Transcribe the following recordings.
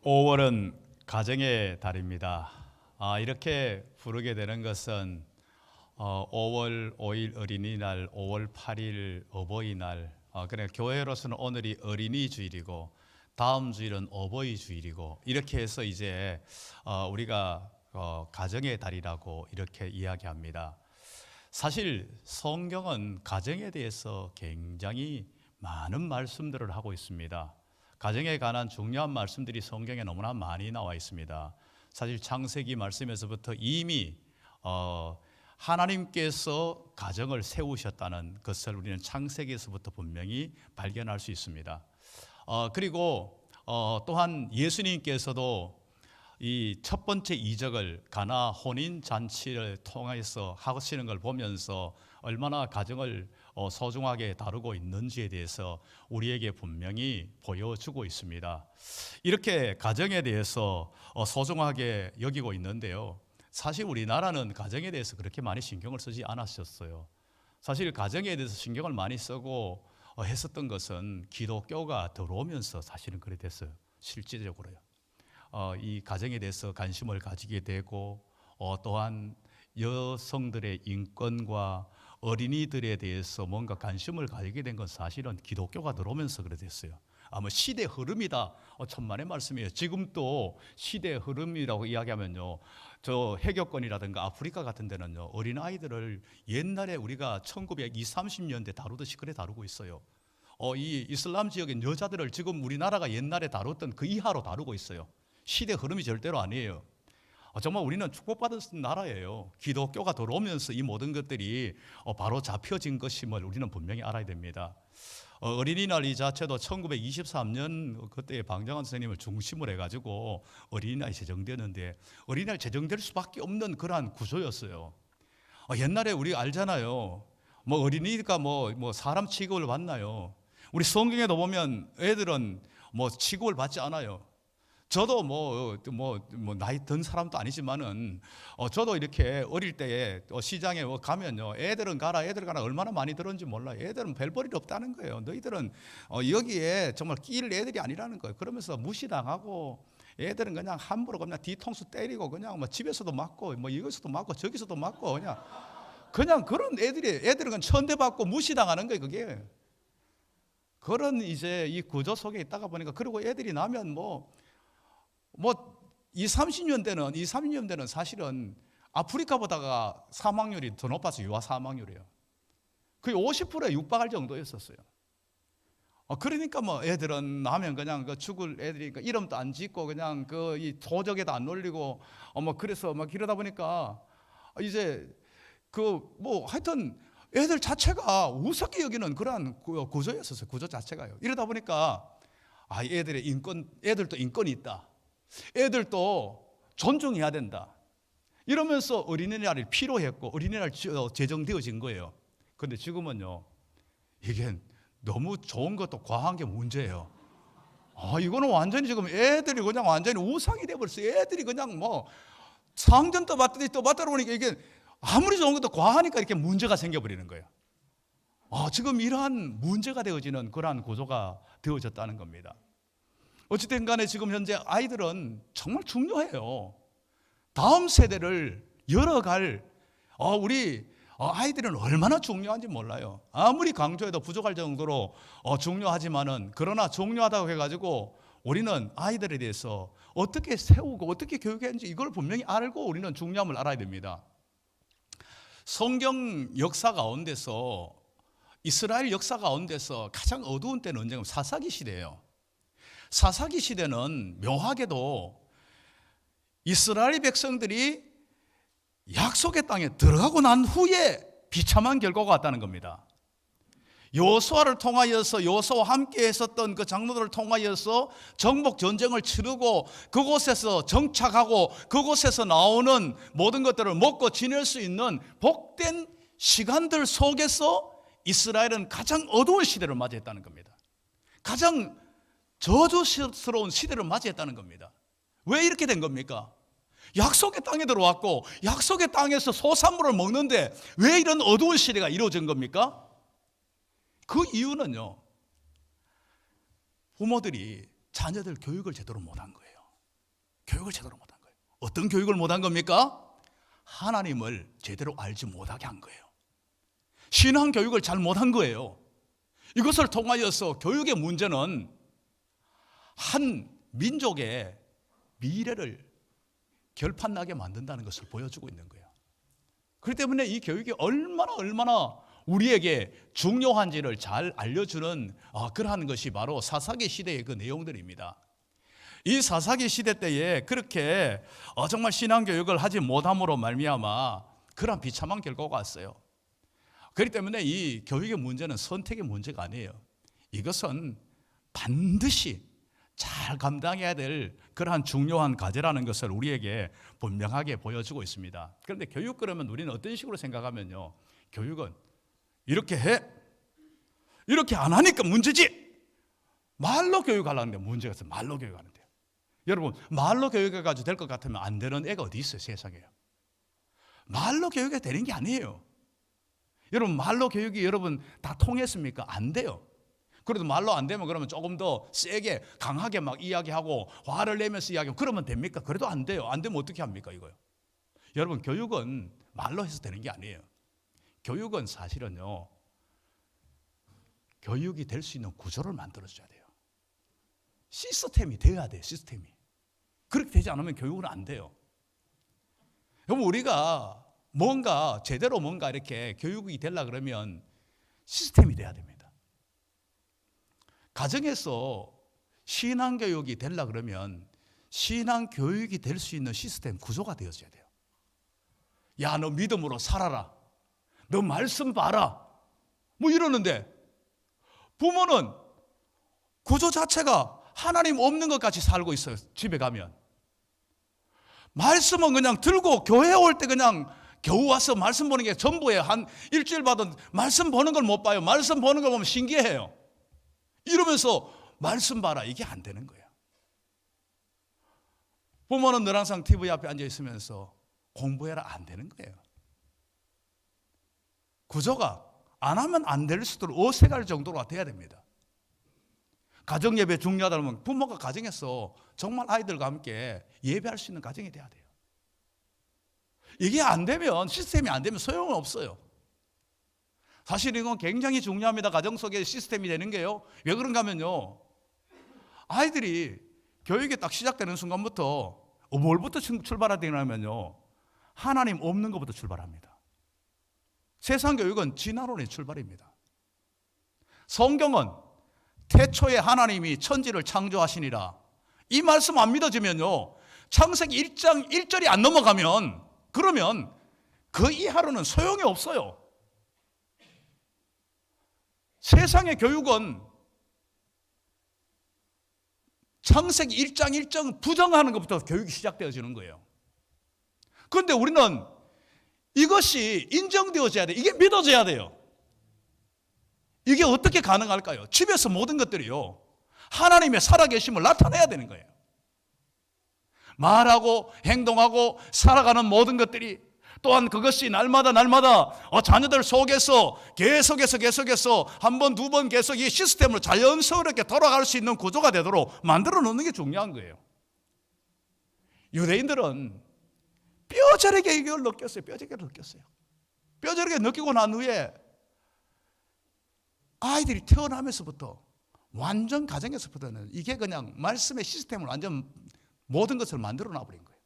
5월은 가정의 달입니다. 이렇게 부르게 되는 것은 5월 5일 어린이날, 5월 8일 어버이날, 그래 교회로서는 오늘이 어린이 주일이고 다음 주일은 어버이 주일이고 이렇게 해서 이제 우리가 가정의 달이라고 이렇게 이야기합니다. 사실 성경은 가정에 대해서 굉장히 많은 말씀들을 하고 있습니다. 가정에 관한 중요한 말씀들이 성경에 너무나 많이 나와 있습니다. 사실 창세기 말씀에서부터 이미 하나님께서 가정을 세우셨다는 것을 우리는 창세기에서부터 분명히 발견할 수 있습니다. 그리고 또한 예수님께서도 이 첫 번째 이적을 가나 혼인 잔치를 통해서 하시는 걸 보면서 얼마나 가정을 소중하게 다루고 있는지에 대해서 우리에게 분명히 보여주고 있습니다. 이렇게 가정에 대해서 소중하게 여기고 있는데요. 사실 우리나라는 가정에 대해서 그렇게 많이 신경을 쓰지 않았었어요. 사실 가정에 대해서 신경을 많이 쓰고 했었던 것은 기독교가 들어오면서 사실은 그래 됐어요. 실질적으로요. 이 가정에 대해서 관심을 가지게 되고 또한 여성들의 인권과 어린이들에 대해서 뭔가 관심을 가지게 된 건 사실은 기독교가 들어오면서 그래 됐어요. 아마 시대 흐름이다. 천만의 말씀이에요. 지금 또 시대 흐름이라고 이야기하면요, 저 해교권이라든가 아프리카 같은 데는요, 어린아이들을 옛날에 우리가 1920, 30년대 다루듯이 그래 다루고 있어요. 이 이슬람 지역의 여자들을 지금 우리나라가 옛날에 다뤘던 그 이하로 다루고 있어요. 시대 흐름이 절대로 아니에요. 정말 우리는 축복받은 나라예요. 기독교가 들어오면서 이 모든 것들이 바로 잡혀진 것임을 우리는 분명히 알아야 됩니다. 어린이날 이 자체도 1923년 그때 방정환 선생님을 중심으로 해가지고 어린이날이 제정되는데 어린이날 제정될 수밖에 없는 그러한 구조였어요. 옛날에 우리 알잖아요. 뭐 어린이가 뭐 사람 취급을 받나요? 우리 성경에도 보면 애들은 뭐 취급을 받지 않아요. 저도 나이 든 사람도 아니지만은 저도 이렇게 어릴 때에 시장에 가면요, 애들은 가라 얼마나 많이 들었는지 몰라요. 애들은 별 볼일 없다는 거예요. 너희들은 여기에 정말 끼일 애들이 아니라는 거예요. 그러면서 무시당하고 애들은 그냥 함부로 그냥 뒤통수 때리고 그냥 뭐 집에서도 맞고 뭐 이것에서도 맞고 저기서도 맞고 그냥 그런 애들은 그냥 천대받고 무시당하는 거예요. 그게 그런 이제 이 구조 속에 있다가 보니까, 그리고 애들이 나면 20, 30년대는 사실은 아프리카보다가 사망률이 더 높아서 유아 사망률이에요. 거의 50%에 육박할 정도였었어요. 그러니까 애들은 나면 그냥 죽을 애들이니까 이름도 안 짓고 그냥 이 도적에도 안 올리고 그래서 이러다 보니까 이제 하여튼 애들 자체가 우습게 여기는 그러한 구조였었어요. 구조 자체가요. 이러다 보니까 애들도 인권이 있다. 애들도 존중해야 된다. 이러면서 어린이날이 필요했고 어린이날 제정되어진 거예요. 그런데 지금은요, 이게 너무 좋은 것도 과한 게 문제예요. 이거는 완전히 지금 애들이 그냥 완전히 우상이 되어버렸어요. 애들이 그냥 상전도 받더니 또 받다 보니까 이게 아무리 좋은 것도 과하니까 이렇게 문제가 생겨버리는 거예요. 지금 이러한 문제가 되어지는 그러한 구조가 되어졌다는 겁니다. 어찌된 간에 지금 현재 아이들은 정말 중요해요. 다음 세대를 열어갈 우리 아이들은 얼마나 중요한지 몰라요. 아무리 강조해도 부족할 정도로 중요하지만은, 그러나 중요하다고 해가지고 우리는 아이들에 대해서 어떻게 세우고 어떻게 교육했는지 이걸 분명히 알고 우리는 중요함을 알아야 됩니다. 성경 역사 가운데서, 이스라엘 역사 가운데서 가장 어두운 때는 언제냐면 사사기 시대예요. 사사기 시대는 묘하게도 이스라엘 백성들이 약속의 땅에 들어가고 난 후에 비참한 결과가 왔다는 겁니다. 여호수아를 통하여서, 여호수아와 함께 했었던 그 장로들을 통하여서 정복 전쟁을 치르고 그곳에서 정착하고 그곳에서 나오는 모든 것들을 먹고 지낼 수 있는 복된 시간들 속에서 이스라엘은 가장 어두운 시대를 맞이했다는 겁니다. 가장 저주스러운 시대를 맞이했다는 겁니다. 왜 이렇게 된 겁니까? 약속의 땅에 들어왔고 약속의 땅에서 소산물을 먹는데 왜 이런 어두운 시대가 이루어진 겁니까? 그 이유는요, 부모들이 자녀들 교육을 제대로 못한 거예요. 교육을 제대로 못한 거예요. 어떤 교육을 못한 겁니까? 하나님을 제대로 알지 못하게 한 거예요. 신앙 교육을 잘 못한 거예요. 이것을 통하여서 교육의 문제는 한 민족의 미래를 결판나게 만든다는 것을 보여주고 있는 거예요. 그렇기 때문에 이 교육이 얼마나 우리에게 중요한지를 잘 알려주는 그러한 것이 바로 사사기 시대의 그 내용들입니다. 이 사사기 시대 때에 그렇게 정말 신앙교육을 하지 못함으로 말미암아 그런 비참한 결과가 왔어요. 그렇기 때문에 이 교육의 문제는 선택의 문제가 아니에요. 이것은 반드시 잘 감당해야 될 그러한 중요한 과제라는 것을 우리에게 분명하게 보여주고 있습니다. 그런데 교육 그러면 우리는 어떤 식으로 생각하면요, 교육은 이렇게 해, 이렇게 안 하니까 문제지. 말로 교육하려는데 문제가 있어요. 말로 교육하는데요. 여러분, 말로 교육해가지고 될 것 같으면 안 되는 애가 어디 있어요, 세상에요. 말로 교육이 되는 게 아니에요. 여러분, 말로 교육이 여러분 다 통했습니까? 안 돼요. 그래도 말로 안 되면 그러면 조금 더 세게 강하게 막 이야기하고 화를 내면서 이야기하고 그러면 됩니까? 그래도 안 돼요. 안 되면 어떻게 합니까, 이거요? 여러분, 교육은 말로 해서 되는 게 아니에요. 교육은 사실은요, 교육이 될 수 있는 구조를 만들어줘야 돼요. 시스템이 돼야 돼요, 시스템이. 그렇게 되지 않으면 교육은 안 돼요. 그럼 우리가 제대로 뭔가 이렇게 교육이 되려 그러면 시스템이 돼야 됩니다. 가정에서 신앙교육이 되려 그러면 신앙교육이 될 수 있는 시스템 구조가 되어져야 돼요. 야, 너 믿음으로 살아라. 너 말씀 봐라. 뭐 이러는데 부모는 구조 자체가 하나님 없는 것 같이 살고 있어요. 집에 가면. 말씀은 그냥 들고 교회 올 때 그냥 겨우 와서 말씀 보는 게 전부예요. 한 일주일 받은 말씀 보는 걸 못 봐요. 말씀 보는 걸 보면 신기해요. 이러면서 말씀 봐라. 이게 안 되는 거예요. 부모는 늘 항상 TV 앞에 앉아 있으면서 공부해라. 안 되는 거예요. 구조가 안 하면 안 될 수도 어색할 정도로 돼야 됩니다. 가정예배 중요하다면 부모가 가정에서 정말 아이들과 함께 예배할 수 있는 가정이 돼야 돼요. 이게 안 되면, 시스템이 안 되면 소용은 없어요. 사실 이건 굉장히 중요합니다. 가정 속에 시스템이 되는 게요. 왜 그런가 하면요, 아이들이 교육이 딱 시작되는 순간부터 뭘부터 출발해야 되냐면요, 하나님 없는 것부터 출발합니다. 세상 교육은 진화론의 출발입니다. 성경은 태초에 하나님이 천지를 창조하시니라, 이 말씀 안 믿어지면요, 창세기 1장 1절이 안 넘어가면 그러면 그 이하로는 소용이 없어요. 세상의 교육은 창세기 1장 1장 부정하는 것부터 교육이 시작되어지는 거예요. 그런데 우리는 이것이 인정되어져야 돼요. 이게 믿어져야 돼요. 이게 어떻게 가능할까요? 집에서 모든 것들이요, 하나님의 살아계심을 나타내야 되는 거예요. 말하고 행동하고 살아가는 모든 것들이, 또한 그것이 날마다 자녀들 속에서 계속해서 한 번, 두 번 계속 이 시스템으로 자연스럽게 돌아갈 수 있는 구조가 되도록 만들어 놓는 게 중요한 거예요. 유대인들은 뼈저리게 이걸 느꼈어요. 뼈저리게 느끼고 난 후에 아이들이 태어나면서부터 완전 가정에서부터는 이게 그냥 말씀의 시스템을 완전 모든 것을 만들어 놔버린 거예요.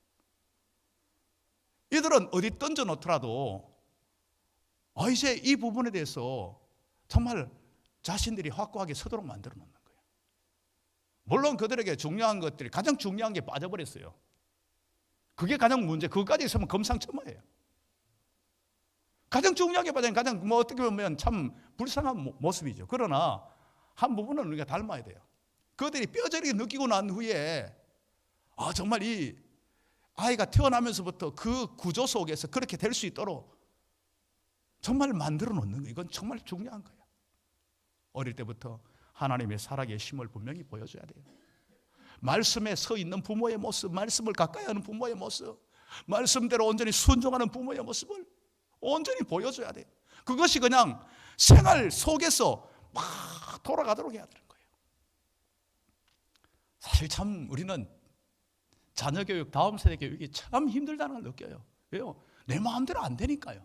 이들은 어디 던져 놓더라도 이제 이 부분에 대해서 정말 자신들이 확고하게 서도록 만들어 놓는 거예요. 물론 그들에게 중요한 것들이, 가장 중요한 게 빠져버렸어요. 그게 가장 문제. 그것까지 있으면 금상첨화예요. 가장 중요하게 빠진, 가장 어떻게 보면 참 불쌍한 모습이죠. 그러나 한 부분은 우리가 닮아야 돼요. 그들이 뼈저리게 느끼고 난 후에 정말 이 아이가 태어나면서부터 그 구조 속에서 그렇게 될 수 있도록 정말 만들어 놓는 거예요. 이건 정말 중요한 거예요. 어릴 때부터 하나님의 살아계심을 분명히 보여줘야 돼요. 말씀에 서 있는 부모의 모습, 말씀을 가까이 하는 부모의 모습, 말씀대로 온전히 순종하는 부모의 모습을 온전히 보여줘야 돼요. 그것이 그냥 생활 속에서 막 돌아가도록 해야 되는 거예요. 사실 참 우리는 자녀 교육, 다음 세대 교육이 참 힘들다는 걸 느껴요. 왜요? 내 마음대로 안 되니까요.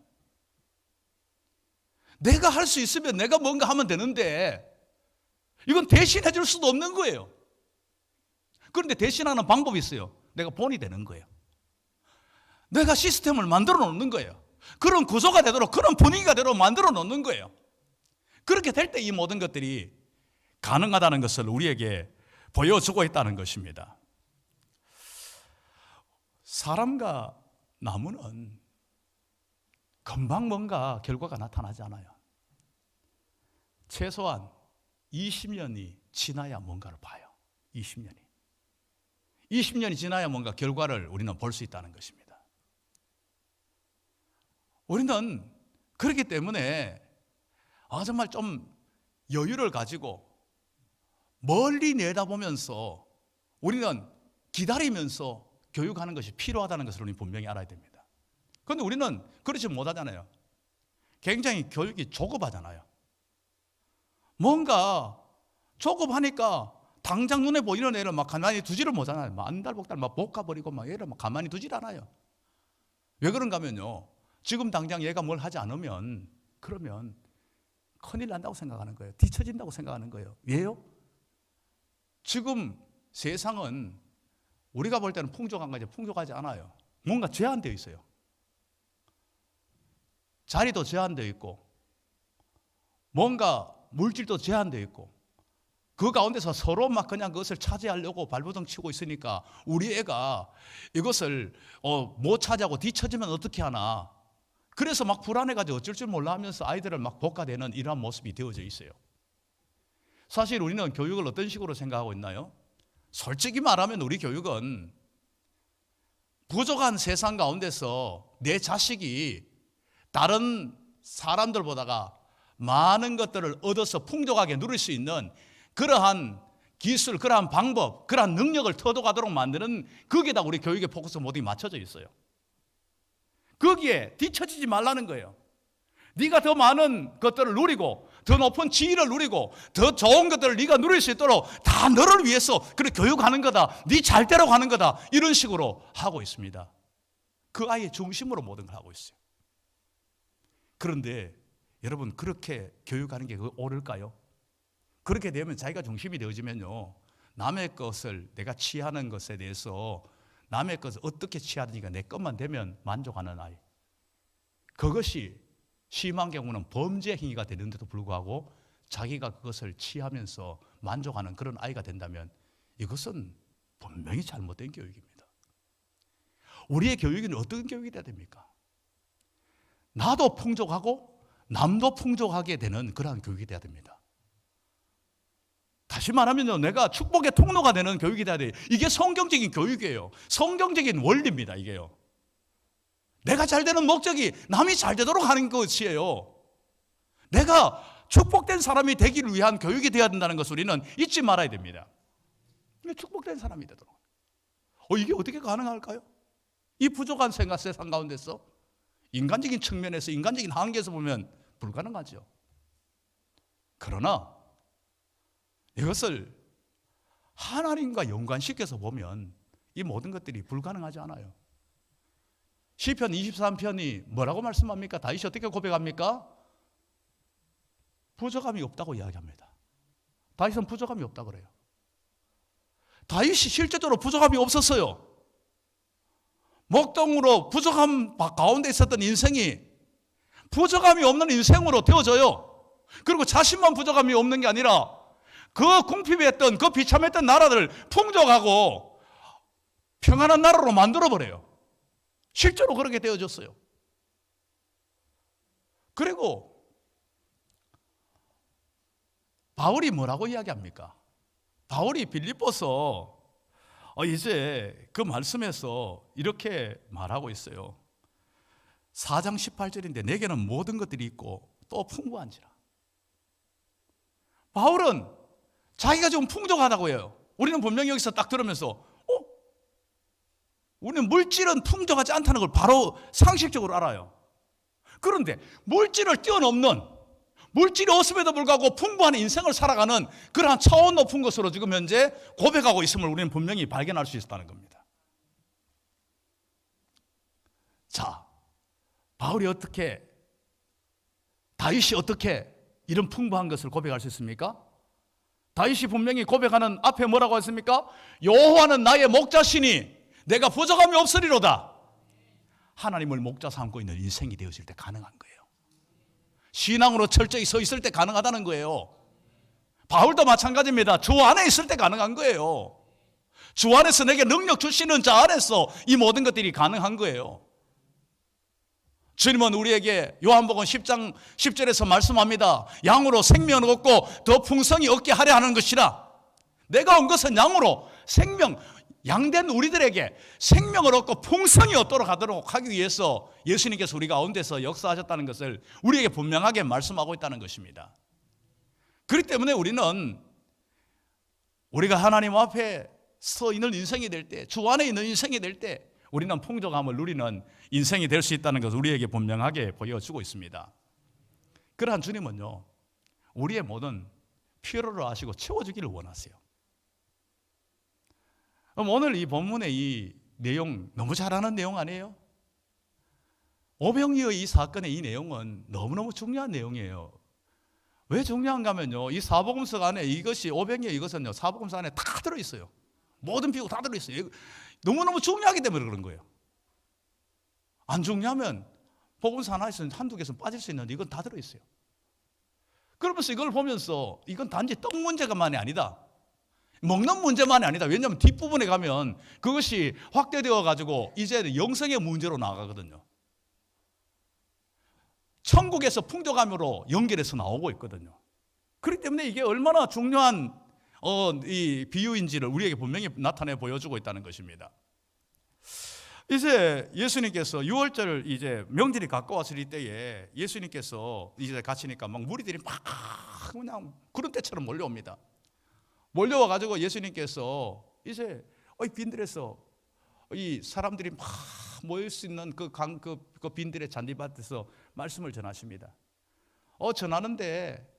내가 할 수 있으면 내가 뭔가 하면 되는데 이건 대신해 줄 수도 없는 거예요. 그런데 대신하는 방법이 있어요. 내가 본이 되는 거예요. 내가 시스템을 만들어 놓는 거예요. 그런 구조가 되도록, 그런 분위기가 되도록 만들어 놓는 거예요. 그렇게 될 때 이 모든 것들이 가능하다는 것을 우리에게 보여주고 있다는 것입니다. 사람과 나무는 금방 뭔가 결과가 나타나지 않아요. 최소한 20년이 지나야 뭔가를 봐요. 20년이 지나야 뭔가 결과를 우리는 볼 수 있다는 것입니다. 우리는 그렇기 때문에 정말 좀 여유를 가지고 멀리 내다보면서 우리는 기다리면서 교육하는 것이 필요하다는 것을 우리는 분명히 알아야 됩니다. 그런데 우리는 그렇지 못하잖아요. 굉장히 교육이 조급하잖아요. 뭔가 조급하니까 당장 눈에 보이는 애를 막 가만히 두지를 못하잖아요. 막 안달복달 막 볶아버리고 막 얘를 막 가만히 두질 않아요. 왜 그런가 하면요, 지금 당장 얘가 뭘 하지 않으면 그러면 큰일 난다고 생각하는 거예요. 뒤처진다고 생각하는 거예요. 왜요? 지금 세상은 우리가 볼 때는 풍족한 거지 풍족하지 않아요. 뭔가 제한되어 있어요. 자리도 제한되어 있고 뭔가 물질도 제한되어 있고 그 가운데서 서로 막 그냥 그것을 차지하려고 발버둥 치고 있으니까 우리 애가 이것을 못 차지하고 뒤처지면 어떻게 하나, 그래서 막 불안해가지고 어쩔 줄 몰라 하면서 아이들을 막 볶아대는 이러한 모습이 되어져 있어요. 사실 우리는 교육을 어떤 식으로 생각하고 있나요? 솔직히 말하면 우리 교육은 부족한 세상 가운데서 내 자식이 다른 사람들보다가 많은 것들을 얻어서 풍족하게 누릴 수 있는 그러한 기술, 그러한 방법, 그러한 능력을 터득하도록 만드는, 거기에다 우리 교육의 포커스 모두 맞춰져 있어요. 거기에 뒤처지지 말라는 거예요. 네가 더 많은 것들을 누리고 더 높은 지위를 누리고 더 좋은 것들을 네가 누릴 수 있도록 다 너를 위해서 그렇게 교육하는 거다, 네 잘대로 가는 거다, 이런 식으로 하고 있습니다. 그 아이의 중심으로 모든 걸 하고 있어요. 그런데 여러분, 그렇게 교육하는 게 옳을까요? 그렇게 되면 자기가 중심이 되어지면요, 남의 것을 내가 취하는 것에 대해서 남의 것을 어떻게 취하든지가 내 것만 되면 만족하는 아이, 그것이 심한 경우는 범죄 행위가 되는데도 불구하고 자기가 그것을 취하면서 만족하는 그런 아이가 된다면 이것은 분명히 잘못된 교육입니다. 우리의 교육은 어떤 교육이 돼야 됩니까? 나도 풍족하고 남도 풍족하게 되는 그러한 교육이 돼야 됩니다. 다시 말하면요, 내가 축복의 통로가 되는 교육이 돼야 돼요. 이게 성경적인 교육이에요. 성경적인 원리입니다, 이게요. 내가 잘 되는 목적이 남이 잘 되도록 하는 것이에요. 내가 축복된 사람이 되기를 위한 교육이 되어야 된다는 것을 우리는 잊지 말아야 됩니다. 축복된 사람이 되도록. 이게 어떻게 가능할까요? 이 부족한 세상 가운데서 인간적인 측면에서, 인간적인 한계에서 보면 불가능하죠. 그러나 이것을 하나님과 연관시켜서 보면 이 모든 것들이 불가능하지 않아요. 시편 23편이 뭐라고 말씀합니까? 다윗이 어떻게 고백합니까? 부족함이 없다고 이야기합니다. 다윗은 부족함이 없다고 그래요. 다윗이 실제적으로 부족함이 없었어요. 목동으로 부족함 가운데 있었던 인생이 부족함이 없는 인생으로 되어져요. 그리고 자신만 부족함이 없는 게 아니라 그 궁핍했던, 그 비참했던 나라들을 풍족하고 평안한 나라로 만들어버려요. 실제로 그렇게 되어졌어요. 그리고 바울이 뭐라고 이야기합니까? 바울이 빌립보서 이제 그 말씀에서 이렇게 말하고 있어요. 4장 18절인데 내게는 모든 것들이 있고 또 풍부한지라. 바울은 자기가 좀 풍족하다고 해요. 우리는 분명히 여기서 딱 들으면서 우리는 물질은 풍족하지 않다는 걸 바로 상식적으로 알아요. 그런데 물질을 뛰어넘는, 물질이 없음에도 불구하고 풍부한 인생을 살아가는 그러한 차원 높은 것으로 지금 현재 고백하고 있음을 우리는 분명히 발견할 수 있다는 겁니다. 자, 바울이 어떻게, 다윗이 어떻게 이런 풍부한 것을 고백할 수 있습니까? 다윗이 분명히 고백하는 앞에 뭐라고 했습니까? 여호와는 나의 목자시니 내가 부족함이 없으리로다. 하나님을 목자 삼고 있는 인생이 되어질 때 가능한 거예요. 신앙으로 철저히 서 있을 때 가능하다는 거예요. 바울도 마찬가지입니다. 주 안에 있을 때 가능한 거예요. 주 안에서 내게 능력 주시는 자 안에서 이 모든 것들이 가능한 거예요. 주님은 우리에게 요한복음 10장 10절에서 말씀합니다. 양으로 생명을 얻고 더 풍성히 얻게 하려 하는 것이라. 내가 온 것은 양으로 생명, 양된 우리들에게 생명을 얻고 풍성히 얻도록 하기 위해서 예수님께서 우리 가운데서 역사하셨다는 것을 우리에게 분명하게 말씀하고 있다는 것입니다. 그렇기 때문에 우리는 우리가 하나님 앞에 서 있는 인생이 될 때, 주 안에 있는 인생이 될 때 우리는 풍족함을 누리는 인생이 될 수 있다는 것을 우리에게 분명하게 보여주고 있습니다. 그러한 주님은요, 우리의 모든 필요를 아시고 채워주기를 원하세요. 그럼 오늘 이 본문의 이 내용 너무 잘 아는 내용 아니에요? 오병이어의 이 사건의 이 내용은 너무너무 중요한 내용이에요. 왜 중요한가 하면요, 이 사복음서 안에 이것이 오병이어 이것은요, 사복음서 안에 다 들어있어요. 모든 비유 다 들어있어요. 너무너무 중요하기 때문에 그런 거예요. 안 중요하면 복음서 하나에서 한두 개에서 빠질 수 있는데 이건 다 들어있어요. 그러면서 이걸 보면서 이건 단지 떡 문제가만이 아니다, 먹는 문제만이 아니다. 왜냐하면 뒷부분에 가면 그것이 확대되어 가지고 이제 영성의 문제로 나가거든요. 천국에서 풍족함으로 연결해서 나오고 있거든요. 그렇기 때문에 이게 얼마나 중요한 이 비유인지를 우리에게 분명히 나타내 보여주고 있다는 것입니다. 이제 예수님께서 6월절 이제 명절이 가까웠을 이때에 예수님께서 이제 가시니까 막 무리들이 막 그냥 구름 때처럼 몰려옵니다. 몰려와 가지고 예수님께서 이제 빈들에서 이 사람들이 막 모일 수 있는 그 빈들의 잔디밭에서 말씀을 전하십니다. 전하는데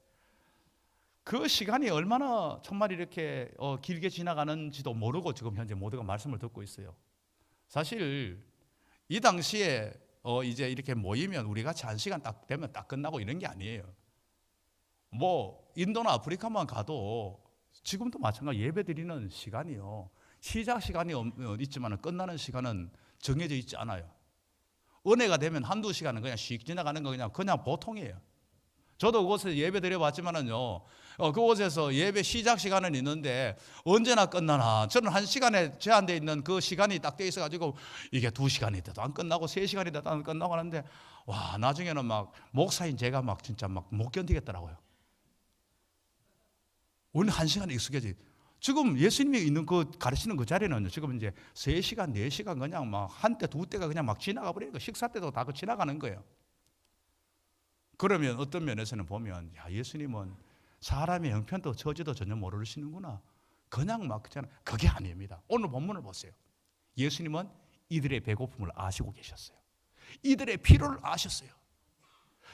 그 시간이 얼마나 정말 이렇게 길게 지나가는지도 모르고 지금 현재 모두가 말씀을 듣고 있어요. 사실 이 당시에 이제 이렇게 모이면 우리 같이 한 시간 딱 되면 딱 끝나고 이런 게 아니에요. 뭐 인도나 아프리카만 가도 지금도 마찬가지 예배 드리는 시간이요, 시작 시간이 있지만 끝나는 시간은 정해져 있지 않아요. 은혜가 되면 한두 시간은 그냥 씩 지나가는 거 그냥 보통이에요. 저도 그곳에서 예배 드려봤지만은요, 그곳에서 예배 시작 시간은 있는데 언제나 끝나나, 저는 한 시간에 제한되어 있는 그 시간이 딱 돼 있어가지고 이게 2시간이 돼도 안 끝나고 3시간이 돼도 안 끝나고 하는데, 와, 나중에는 막 목사인 제가 막 진짜 막 못 견디겠더라고요. 우리는 1시간에 익숙해지. 지금 예수님이 있는 그 가르치는 그 자리는 지금 이제 3시간, 4시간 그냥 막 한때 두 때가 그냥 막 지나가 버리니까 식사 때도 다 지나가는 거예요. 그러면 어떤 면에서는 보면, 야, 예수님은 사람의 형편도 처지도 전혀 모르시는구나, 그냥 막 그냥 그게 아닙니다. 오늘 본문을 보세요. 예수님은 이들의 배고픔을 아시고 계셨어요. 이들의 필요를 아셨어요.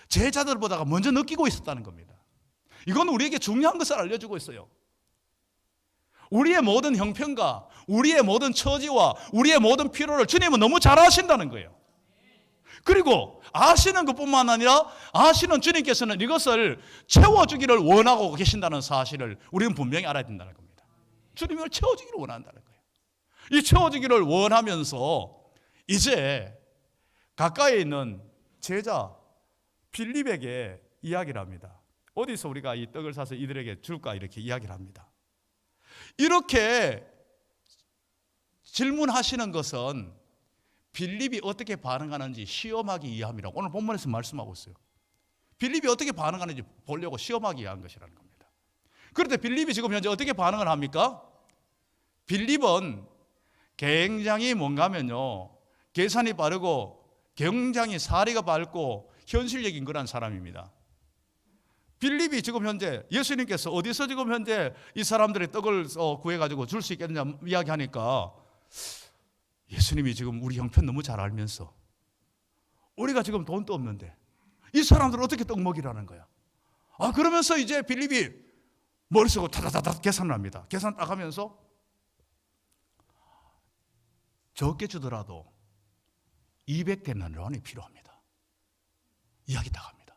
제자들보다가 먼저 느끼고 있었다는 겁니다. 이건 우리에게 중요한 것을 알려주고 있어요. 우리의 모든 형편과 우리의 모든 처지와 우리의 모든 필요를 주님은 너무 잘 아신다는 거예요. 그리고 아시는 것뿐만 아니라 아시는 주님께서는 이것을 채워주기를 원하고 계신다는 사실을 우리는 분명히 알아야 된다는 겁니다. 주님이 이걸 채워주기를 원한다는 거예요. 이 채워주기를 원하면서 이제 가까이에 있는 제자 빌립에게 이야기를 합니다. 어디서 우리가 이 떡을 사서 이들에게 줄까, 이렇게 이야기를 합니다. 이렇게 질문하시는 것은 빌립이 어떻게 반응하는지 시험하기 위함이라고 오늘 본문에서 말씀하고 있어요. 빌립이 어떻게 반응하는지 보려고 시험하기 위한 것이라는 겁니다. 그런데 빌립이 지금 현재 어떻게 반응을 합니까? 빌립은 굉장히 뭔가 하면요, 계산이 빠르고 굉장히 사리가 밝고 현실적인 그런 사람입니다. 빌립이 지금 현재 예수님께서 어디서 지금 현재 이 사람들의 떡을 구해가지고 줄 수 있겠느냐 이야기하니까, 예수님이 지금 우리 형편 너무 잘 알면서 우리가 지금 돈도 없는데 이 사람들은 어떻게 떡 먹이라는 거야. 그러면서 이제 빌립이 머릿속으로 타다다다 계산을 합니다. 계산 딱 하면서 적게 주더라도 200데나리온이 필요합니다. 이야기 딱 합니다.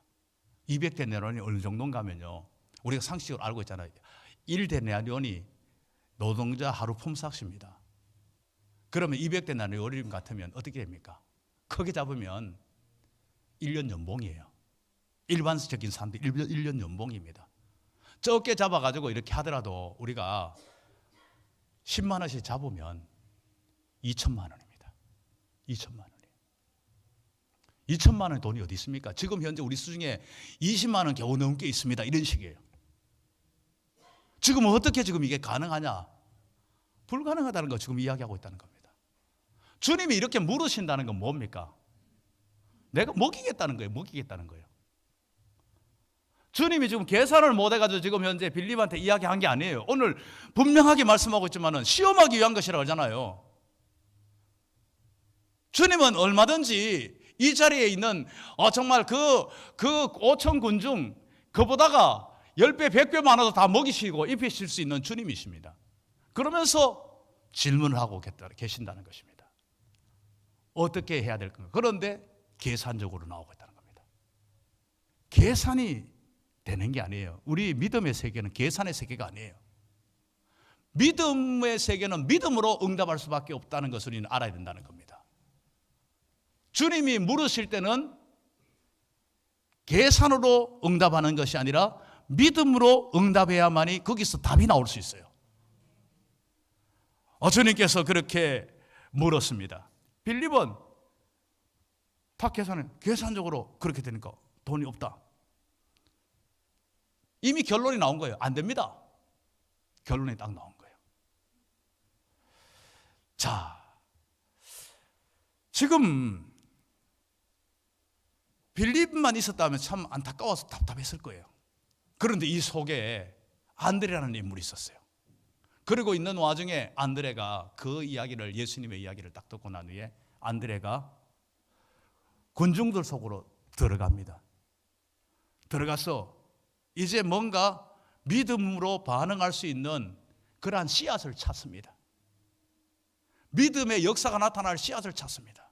200데나리온이 어느 정도인가 하면요, 우리가 상식으로 알고 있잖아요. 1데나리온이 노동자 하루 품삯입니다. 그러면 200데나리온 같으면 어떻게 됩니까? 크게 잡으면 1년 연봉이에요. 일반적인 사람들 1년 연봉입니다. 적게 잡아가지고 이렇게 하더라도 우리가 10만 원씩 잡으면 2천만 원입니다. 2천만 원이에요. 2천만 원의 돈이 어디 있습니까? 지금 현재 우리 수중에 20만 원 겨우 넘게 있습니다. 이런 식이에요. 지금 어떻게 지금 이게 가능하냐? 불가능하다는 거 지금 이야기하고 있다는 겁니다. 주님이 이렇게 물으신다는 건 뭡니까? 내가 먹이겠다는 거예요. 먹이겠다는 거예요. 주님이 지금 계산을 못해가지고 지금 현재 빌립한테 이야기한 게 아니에요. 오늘 분명하게 말씀하고 있지만은 시험하기 위한 것이라고 하잖아요. 주님은 얼마든지 이 자리에 있는 정말 그 5천 군 중 그보다가 10배, 100배 많아도 다 먹이시고 입히실 수 있는 주님이십니다. 그러면서 질문을 하고 계신다는 것입니다. 어떻게 해야 될 건가? 그런데 계산적으로 나오고 있다는 겁니다. 계산이 되는 게 아니에요. 우리 믿음의 세계는 계산의 세계가 아니에요. 믿음의 세계는 믿음으로 응답할 수밖에 없다는 것을 우리는 알아야 된다는 겁니다. 주님이 물으실 때는 계산으로 응답하는 것이 아니라 믿음으로 응답해야만이 거기서 답이 나올 수 있어요. 주님께서 그렇게 물었습니다. 빌립은 다 계산적으로 그렇게 되니까 돈이 없다. 이미 결론이 나온 거예요. 안 됩니다. 결론이 딱 나온 거예요. 자, 지금 빌립만 있었다면 참 안타까워서 답답했을 거예요. 그런데 이 속에 안드레라는 인물이 있었어요. 그리고 있는 와중에 안드레가 그 이야기를, 예수님의 이야기를 딱 듣고 난 후에 안드레가 군중들 속으로 들어갑니다. 들어가서 이제 뭔가 믿음으로 반응할 수 있는 그러한 씨앗을 찾습니다. 믿음의 역사가 나타날 씨앗을 찾습니다.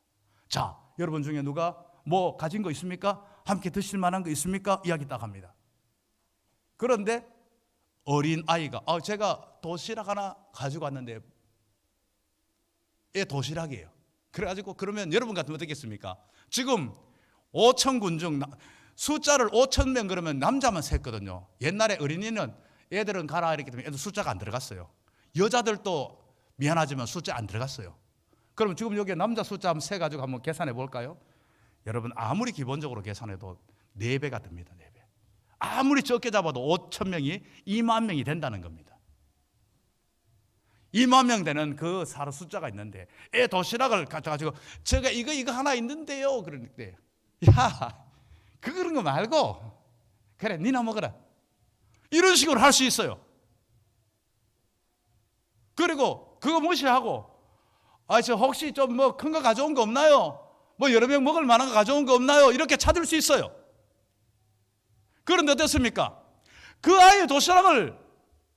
자, 여러분 중에 누가 뭐 가진 거 있습니까? 함께 드실 만한 거 있습니까? 이야기 딱 합니다. 그런데 어린 아이가 제가 도시락 하나 가지고 왔는데 도시락이에요. 그래가지고 그러면 여러분 같으면 어떻겠습니까? 지금 5천 군 중 숫자를 5천 명 그러면 남자만 셌거든요. 옛날에 어린이는 애들은 가라 이랬기 때문에 애들 숫자가 안 들어갔어요. 여자들도 미안하지만 숫자 안 들어갔어요. 그럼 지금 여기 남자 숫자 한번 세가지고 한번 계산해 볼까요? 여러분 아무리 기본적으로 계산해도 4배가 됩니다. 4배. 아무리 적게 잡아도 5천 명이 2만 명이 된다는 겁니다. 2만 명 되는 그 사람 숫자가 있는데 애 도시락을 가져가지고 제가 이거 하나 있는데요. 그러는데 야, 그런 거 말고 그래 니나 먹어라. 이런 식으로 할 수 있어요. 그리고 그거 무시하고 저 혹시 좀 뭐 큰 거 가져온 거 없나요? 뭐 여러 명 먹을 만한 거 가져온 거 없나요? 이렇게 찾을 수 있어요. 그런데 어떻습니까? 그 아이의 도시락을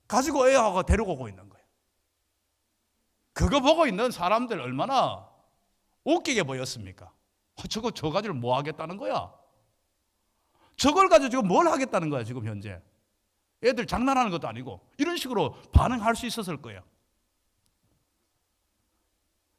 가지고 애하고 데리고 오고 있는 거예요. 그거 보고 있는 사람들 얼마나 웃기게 보였습니까? 저 가지고 뭐 하겠다는 거야? 저걸 가지고 지금 뭘 하겠다는 거야 지금 현재? 애들 장난하는 것도 아니고 이런 식으로 반응할 수 있었을 거예요.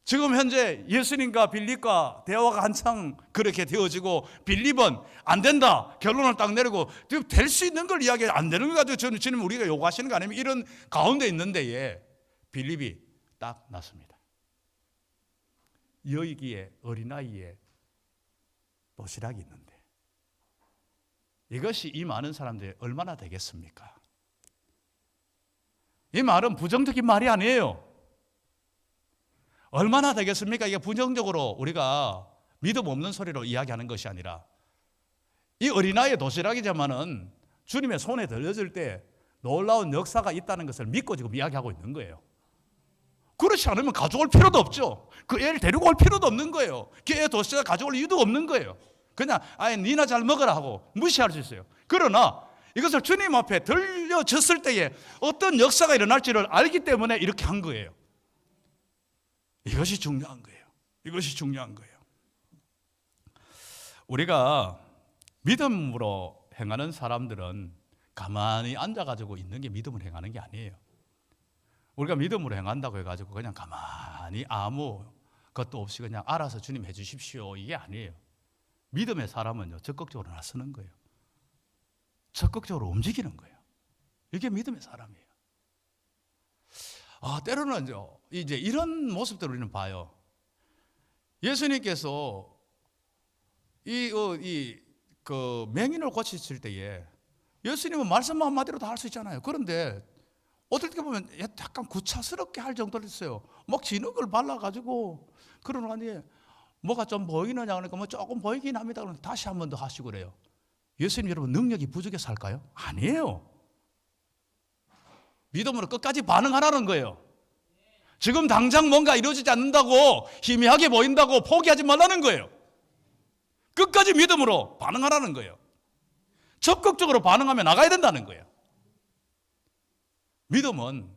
지금 현재 예수님과 빌립과 대화가 한창 그렇게 되어지고 빌립은 안 된다 결론을 딱 내리고 될 수 있는 걸 이야기해 안 되는 거 가지고 저는 주님 우리가 요구하시는 거 아니면 이런 가운데 있는데 빌립이 딱 났습니다. 여기에 어린아이에 도시락이 있는데 이것이 이 많은 사람들이 얼마나 되겠습니까? 이 말은 부정적인 말이 아니에요. 얼마나 되겠습니까? 이게 부정적으로 우리가 믿음 없는 소리로 이야기하는 것이 아니라 이 어린아이의 도시락이지만은 주님의 손에 들려질 때 놀라운 역사가 있다는 것을 믿고 지금 이야기하고 있는 거예요. 그렇지 않으면 가져올 필요도 없죠. 그 애를 데리고 올 필요도 없는 거예요. 그 애 도시락 가져올 이유도 없는 거예요. 그냥 니나 잘 먹으라 하고 무시할 수 있어요. 그러나 이것을 주님 앞에 들려졌을 때에 어떤 역사가 일어날지를 알기 때문에 이렇게 한 거예요. 이것이 중요한 거예요. 이것이 중요한 거예요. 우리가 믿음으로 행하는 사람들은 가만히 앉아가지고 있는 게 믿음으로 행하는 게 아니에요. 우리가 믿음으로 행한다고 해가지고 그냥 가만히 아무 것도 없이 그냥 알아서 주님 해주십시오, 이게 아니에요. 믿음의 사람은요, 적극적으로 나서는 거예요. 적극적으로 움직이는 거예요. 이게 믿음의 사람이에요. 때로는 이제 이런 모습들을 우리는 봐요. 예수님께서 그 맹인을 고치실 때에 예수님은 말씀 한마디로 다 할 수 있잖아요. 그런데 어떻게 보면 약간 구차스럽게 할 정도로 했어요. 막 진흙을 발라가지고 그러더니 뭐가 좀 보이느냐 그러니까 뭐 조금 보이긴 합니다. 그러면 다시 한 번 더 하시고 그래요. 예수님 여러분 능력이 부족해서 할까요? 아니에요. 믿음으로 끝까지 반응하라는 거예요. 지금 당장 뭔가 이루어지지 않는다고 희미하게 보인다고 포기하지 말라는 거예요. 끝까지 믿음으로 반응하라는 거예요. 적극적으로 반응하며 나가야 된다는 거예요. 믿음은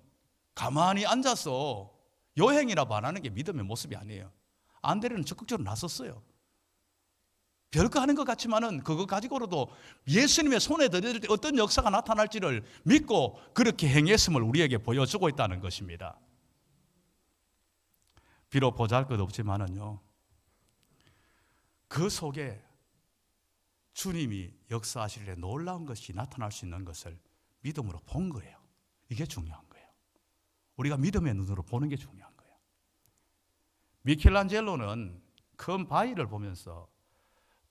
가만히 앉아서 여행이라 반하는 게 믿음의 모습이 아니에요. 안드레는 적극적으로 나섰어요. 별거 하는 것 같지만은 그거 가지고로도 예수님의 손에 들릴 때 어떤 역사가 나타날지를 믿고 그렇게 행했음을 우리에게 보여주고 있다는 것입니다. 비록 보잘것 없지만은요, 그 속에 주님이 역사하실 때 놀라운 것이 나타날 수 있는 것을 믿음으로 본 거예요. 이게 중요한 거예요. 우리가 믿음의 눈으로 보는 게 중요한 거예요. 미켈란젤로는 큰 바위를 보면서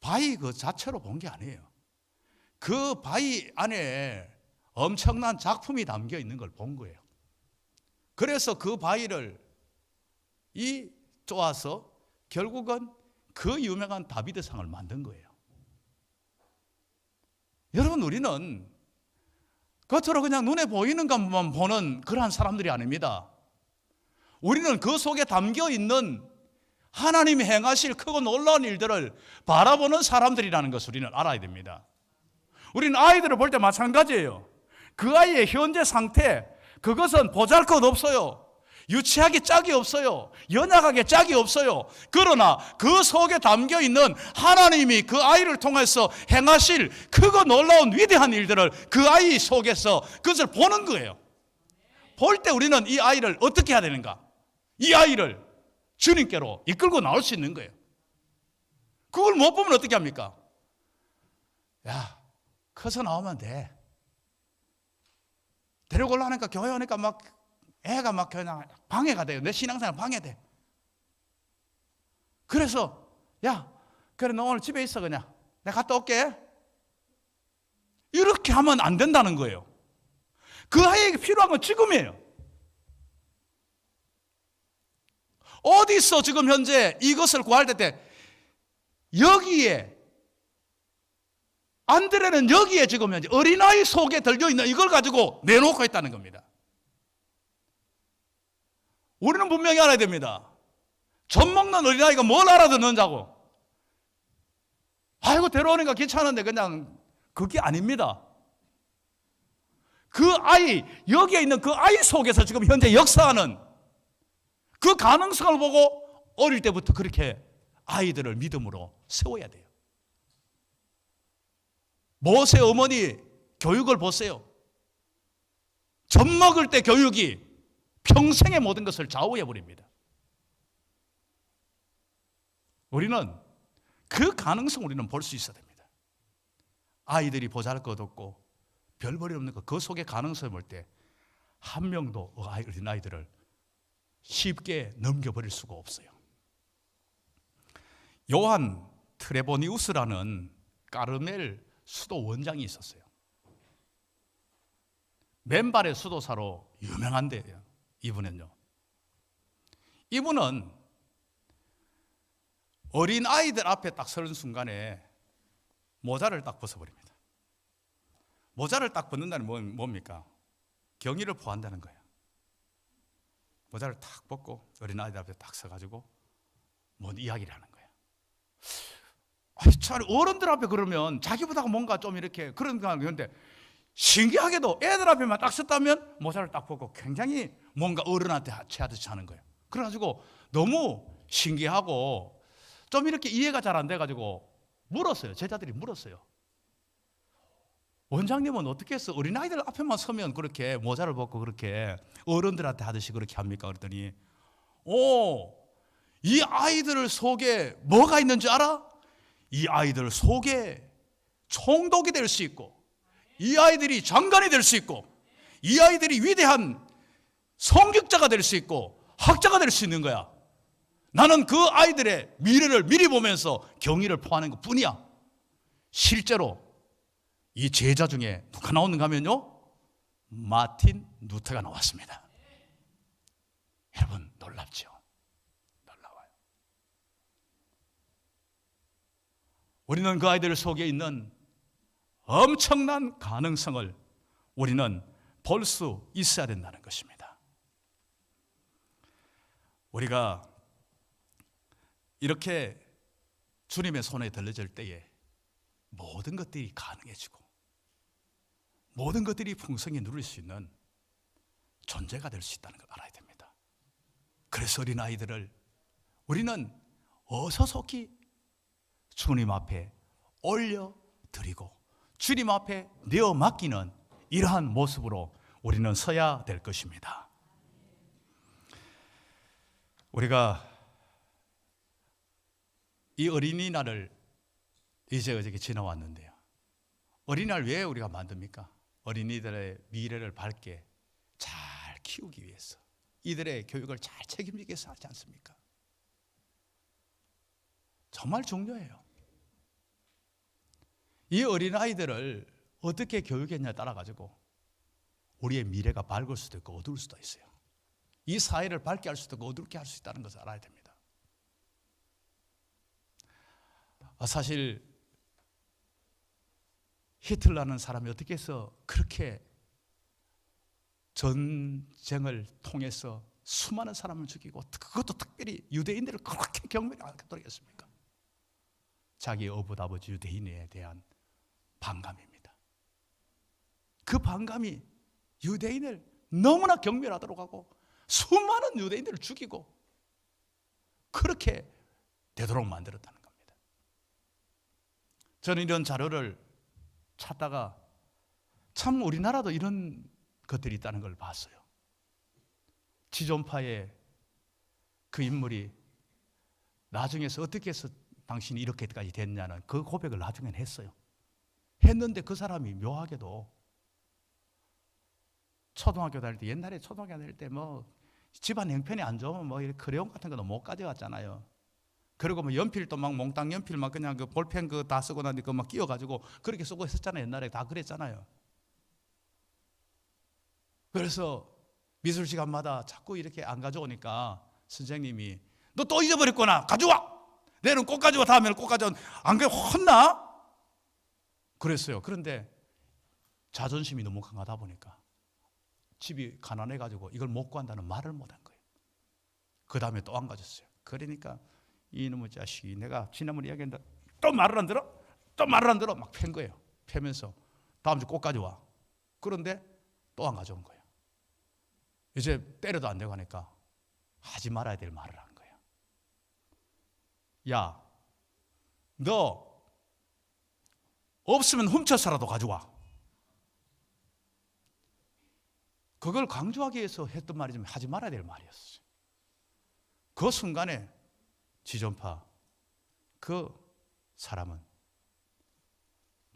바위 그 자체로 본 게 아니에요. 그 바위 안에 엄청난 작품이 담겨 있는 걸 본 거예요. 그래서 그 바위를 쪼아서 결국은 그 유명한 다비드상을 만든 거예요. 여러분, 우리는 겉으로 그냥 눈에 보이는 것만 보는 그러한 사람들이 아닙니다. 우리는 그 속에 담겨 있는 하나님이 행하실 크고 놀라운 일들을 바라보는 사람들이라는 것을 우리는 알아야 됩니다. 우리는 아이들을 볼 때 마찬가지예요. 그 아이의 현재 상태, 그것은 보잘것없어요. 유치하게 짝이 없어요. 연약하게 짝이 없어요. 그러나 그 속에 담겨 있는 하나님이 그 아이를 통해서 행하실 크고 놀라운 위대한 일들을 그 아이 속에서 그것을 보는 거예요. 볼 때 우리는 이 아이를 어떻게 해야 되는가? 이 아이를 주님께로 이끌고 나올 수 있는 거예요. 그걸 못 보면 어떻게 합니까? 야, 커서 나오면 돼. 데리고 올라가니까 교회 오니까 막 애가 막 그냥 방해가 돼요. 내 신앙생활 방해돼. 그래서 야, 그래 너 오늘 집에 있어 그냥. 내가 갔다 올게. 이렇게 하면 안 된다는 거예요. 그 아이에게 필요한 건 지금이에요. 어디서 지금 현재 이것을 구할 때 여기에 안드레는 여기에 지금 현재 어린아이 속에 들려있는 이걸 가지고 내놓고 있다는 겁니다. 우리는 분명히 알아야 됩니다. 젖 먹는 어린아이가 뭘 알아듣는자고. 아이고 데려오니까 귀찮은데 그냥 그게 아닙니다. 그 아이, 여기에 있는 그 아이 속에서 지금 현재 역사하는 그 가능성을 보고 어릴 때부터 그렇게 아이들을 믿음으로 세워야 돼요. 모세 어머니 교육을 보세요. 젖 먹을 때 교육이 평생의 모든 것을 좌우해버립니다. 우리는 그 가능성 우리는 볼 수 있어야 됩니다. 아이들이 보잘것없고 별볼이 없는 것, 그 속에 가능성을 볼 때 한 명도 어린아이들을 쉽게 넘겨버릴 수가 없어요. 요한 트레보니우스라는 까르멜 수도 원장이 있었어요. 맨발의 수도사로 유명한데요. 이분은요. 이분은 어린 아이들 앞에 딱 서는 순간에 모자를 딱 벗어버립니다. 모자를 딱 벗는다는 뭡니까? 경의를 표한다는 거예요. 모자를 탁 벗고 어린 아이들 앞에 딱 서가지고 뭔 이야기를 하는 거예요. 차라리 어른들 앞에 그러면 자기보다가 뭔가 좀 이렇게 그런데 신기하게도 애들 앞에만 딱 섰다면 모자를 딱 벗고 굉장히 뭔가 어른한테 취하듯이 하는 거예요. 그래가지고 너무 신기하고 좀 이렇게 이해가 잘 안 돼가지고 물었어요. 제자들이 물었어요. 원장님은 어떻게 해서 어린아이들 앞에만 서면 그렇게 모자를 벗고 그렇게 어른들한테 하듯이 그렇게 합니까? 그랬더니 이 아이들 속에 뭐가 있는지 알아? 이 아이들 속에 총독이 될 수 있고, 이 아이들이 장관이 될 수 있고, 이 아이들이 위대한 성직자가 될 수 있고 학자가 될 수 있는 거야. 나는 그 아이들의 미래를 미리 보면서 경의를 표하는 것 뿐이야. 실제로 이 제자 중에 누가 나오는가 하면요, 마틴 루터가 나왔습니다. 여러분 놀랍죠? 놀라워요. 우리는 그 아이들 속에 있는 엄청난 가능성을 우리는 볼 수 있어야 된다는 것입니다. 우리가 이렇게 주님의 손에 들려질 때에 모든 것들이 가능해지고 모든 것들이 풍성히 누릴 수 있는 존재가 될 수 있다는 걸 알아야 됩니다. 그래서 어린아이들을 우리는 어서속히 주님 앞에 올려드리고 주님 앞에 내어 맡기는 이러한 모습으로 우리는 서야 될 것입니다. 우리가 이 어린이날을 이제 어저께 지나왔는데요, 어린이날 왜 우리가 만듭니까? 어린이들의 미래를 밝게 잘 키우기 위해서, 이들의 교육을 잘 책임지기 위해서 하지 않습니까? 정말 중요해요. 이 어린아이들을 어떻게 교육했냐에 따라 가지고 우리의 미래가 밝을 수도 있고 어두울 수도 있어요. 이 사회를 밝게 할 수도 있고 어둡게 할 수 있다는 것을 알아야 됩니다. 사실 히틀러라는 사람이 어떻게 해서 그렇게 전쟁을 통해서 수많은 사람을 죽이고, 그것도 특별히 유대인들을 그렇게 경멸하도록 했습니까? 자기 어부아버지 유대인에 대한 반감입니다. 그 반감이 유대인을 너무나 경멸하도록 하고 수많은 유대인들을 죽이고 그렇게 되도록 만들었다는 겁니다. 저는 이런 자료를 찾다가 참 우리나라도 이런 것들이 있다는 걸 봤어요. 지존파의 그 인물이 나중에서 어떻게 해서 당신이 이렇게까지 됐냐는 그 고백을 나중에는 했어요. 했는데 그 사람이 묘하게도 초등학교 다닐 때, 옛날에 초등학교 다닐 때 뭐 집안 형편이 안 좋으면 뭐 이렇게 크레용 같은 거도 못 가져왔잖아요. 그리고 뭐 연필도 막 몽땅 연필 막 그냥 그 볼펜 그 다 쓰고 나니까 막 끼워가지고 그렇게 쓰고 했었잖아요. 옛날에 다 그랬잖아요. 그래서 미술 시간마다 자꾸 이렇게 안 가져오니까 선생님이 너 또 잊어버렸구나, 가져와. 내일은 꼭 가져와, 다음에는 꼭 가져와. 안 그래 혼나? 그랬어요. 그런데 자존심이 너무 강하다 보니까 집이 가난해가지고 이걸 못 구한다는 말을 못한 거예요. 그 다음에 또 안 가졌어요. 그러니까 이놈의 자식이, 내가 지난번에 이야기했는데 또 말을 안 들어? 또 말을 안 들어? 막 팬 거예요. 패면서 다음 주 꼭 가져와. 그런데 또 안 가져온 거예요. 이제 때려도 안 되고 하니까 하지 말아야 될 말을 한 거예요. 야, 너 없으면 훔쳐서라도 가져와. 그걸 강조하기 위해서 했던 말이지만 하지 말아야 될 말이었어요. 그 순간에 지존파 그 사람은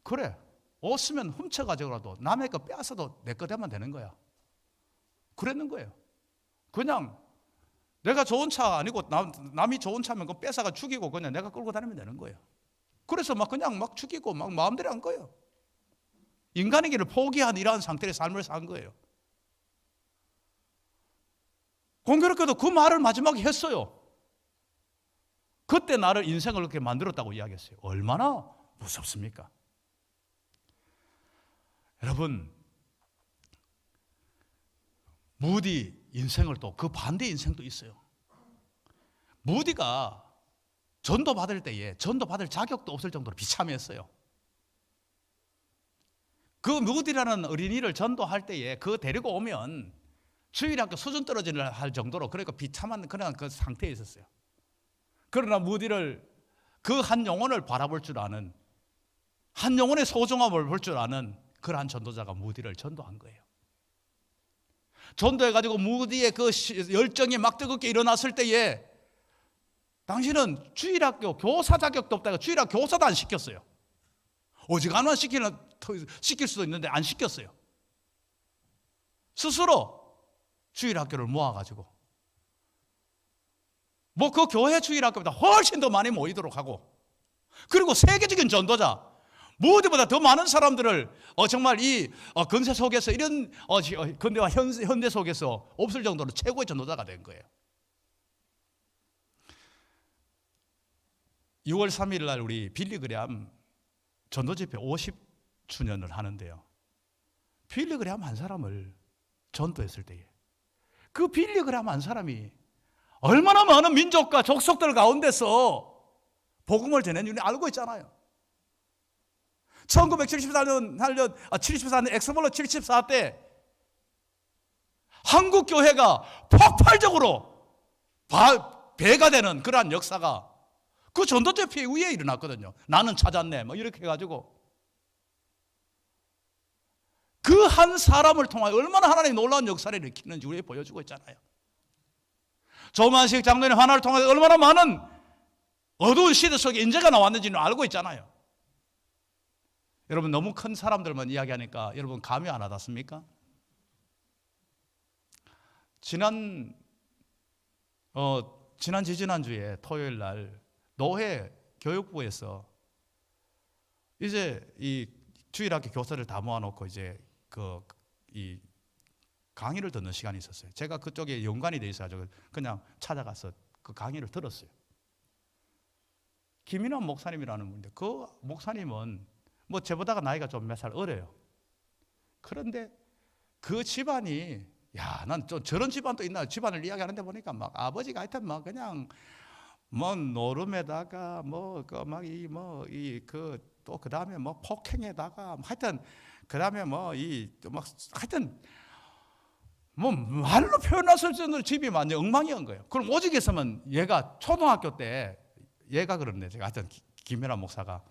그래, 없으면 훔쳐가지고라도 남의 거 빼앗아도 내 거 되면 되는 거야. 그랬는 거예요. 그냥 내가 좋은 차 아니고 남이 좋은 차면 그거 뺏어가 죽이고 그냥 내가 끌고 다니면 되는 거예요. 그래서 막 그냥 막 죽이고 막 마음대로 한 거예요. 인간의 길을 포기한 이러한 상태의 삶을 산 거예요. 공교롭게도 그 말을 마지막에 했어요. 그때 나를 인생을 그렇게 만들었다고 이야기했어요. 얼마나 무섭습니까? 여러분, 무디 인생을 또 그 반대 인생도 있어요. 무디가 전도 받을 때에 전도 받을 자격도 없을 정도로 비참했어요. 그 무디라는 어린이를 전도할 때에 그 데리고 오면 주일학교 수준 떨어지는 할 정도로 그러니까 비참한 그런 그 상태에 있었어요. 그러나 무디를 그 한 영혼을 바라볼 줄 아는, 한 영혼의 소중함을 볼 줄 아는 그러한 전도자가 무디를 전도한 거예요. 전도해가지고 무디의 그 열정이 막 뜨겁게 일어났을 때에 당신은 주일학교 교사 자격도 없다가 주일학교 교사도 안 시켰어요. 오지간만 시킬 수도 있는데 안 시켰어요. 스스로 주일학교를 모아가지고 뭐 그 교회 주일학교보다 훨씬 더 많이 모이도록 하고, 그리고 세계적인 전도자, 무엇보다 더 많은 사람들을 정말 이 근세 속에서 이런 근대와 현대 속에서 없을 정도로 최고의 전도자가 된 거예요. 6월 3일 날 우리 빌리 그레함 전도집회 50주년을 하는데요. 빌리 그레함 한 사람을 전도했을 때에 그 빌리 그레함 한 사람이 얼마나 많은 민족과 족속들 가운데서 복음을 전했는지 알고 있잖아요. 1974년 엑스폴로 74 때 한국 교회가 폭발적으로 배가 되는 그러한 역사가 그 전도집회 위에 일어났거든요. 나는 찾았네 뭐 이렇게 해가지고 그 한 사람을 통하여 얼마나 하나님이 놀라운 역사를 일으키는지 우리에게 보여주고 있잖아요. 조만식 장로의 하나를 통하여 얼마나 많은 어두운 시대 속에 인재가 나왔는지는 알고 있잖아요. 여러분, 너무 큰 사람들만 이야기하니까 여러분 감이 안 와닿습니까? 지난주에 토요일 날 노회 교육부에서 이제 이 주일학교 교사를 다 모아놓고 이제 이 강의를 듣는 시간이 있었어요. 제가 그쪽에 연관이 돼 있어가지고 그냥 찾아가서 그 강의를 들었어요. 김인환 목사님이라는 분인데 그 목사님은 뭐 저보다가 나이가 좀 몇 살 어려요. 그런데 그 집안이 난 좀 저런 집안도 있나 집안을 이야기하는데 보니까 막 아버지가 하여튼 막 그냥 뭐 노름에다가 또 그다음에 뭐 폭행에다가 하여튼 그다음에 하여튼 뭐 말로 표현할 수 없는 집이 완전 엉망이었던 거예요. 그럼 오직 있으면 얘가 초등학교 때 얘가 그러는데 제가 하여튼 김연아 목사가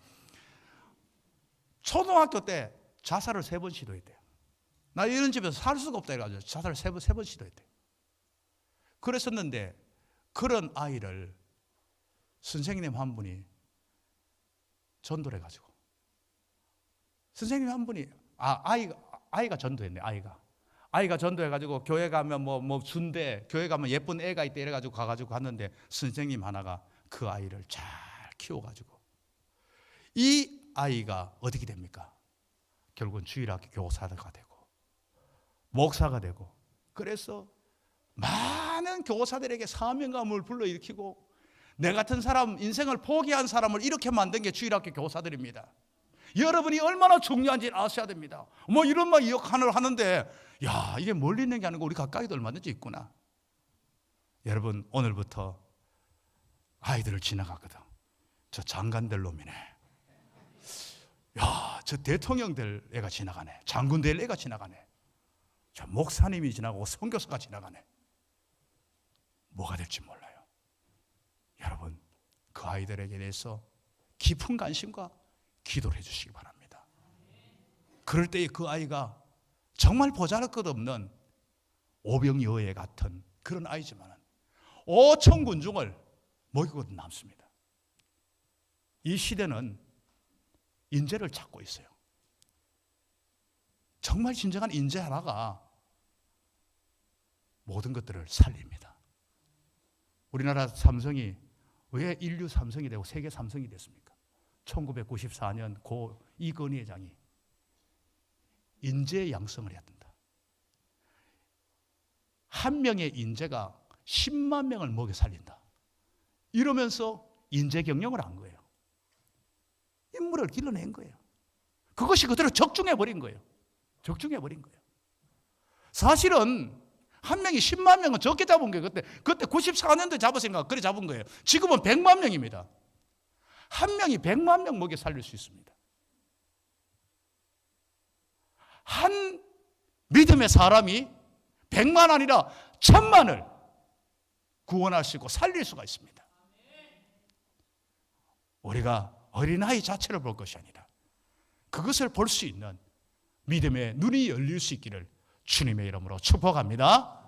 초등학교 때 자살을 3번 시도했대요. 나 이런 집에서 살 수가 없다 해가지고 자살을 3번 시도했대요. 그랬었는데 그런 아이를 선생님 한 분이 전도를 해가지고 선생님 한 분이 아이가 전도했네. 아이가 전도해가지고 교회 가면 뭐 순대 교회 가면 예쁜 애가 있대 이래가지고 가가지고 갔는데 선생님 하나가 그 아이를 잘 키워가지고 이 아이가 어떻게 됩니까? 결국은 주일학교 교사가 되고 목사가 되고, 그래서 많은 교사들에게 사명감을 불러일으키고 내 같은 사람, 인생을 포기한 사람을 이렇게 만든 게 주일학교 교사들입니다. 여러분이 얼마나 중요한지 아셔야 됩니다. 뭐 이런 역할을 하는데 이게 멀리 있는 게 아니고 우리 가까이도 얼마든지 있구나. 여러분, 오늘부터 아이들을 지나갔거든. 저 장관 될 놈이네. 저 대통령 될 애가 지나가네. 장군 될 애가 지나가네. 저 목사님이 지나가고 선교사가 지나가네. 뭐가 될지 몰라요. 여러분, 그 아이들에게 대해서 깊은 관심과 기도를 해주시기 바랍니다. 그럴 때에 그 아이가 정말 보잘것없는 오병이어의 같은 그런 아이지만 5천 군중을 먹이고 남습니다. 이 시대는 인재를 찾고 있어요. 정말 진정한 인재 하나가 모든 것들을 살립니다. 우리나라 삼성이 왜 인류 삼성이 되고 세계 삼성이 됐습니까? 1994년 고 이건희 회장이 인재 양성을 해야 된다. 한 명의 인재가 10만 명을 먹여 살린다. 이러면서 인재 경영을 한 거예요. 인물을 길러낸 거예요. 그것이 그대로 적중해버린 거예요. 적중해버린 거예요. 사실은 한 명이 10만 명은 적게 잡은 거예요. 그때 94년도에 잡았으니까 그래 잡은 거예요. 지금은 100만 명입니다. 한 명이 100만 명 먹여 살릴 수 있습니다. 한 믿음의 사람이 100만 아니라 1000만을 구원할 수 있고 살릴 수가 있습니다. 우리가 어린아이 자체를 볼 것이 아니라 그것을 볼 수 있는 믿음의 눈이 열릴 수 있기를 주님의 이름으로 축복합니다.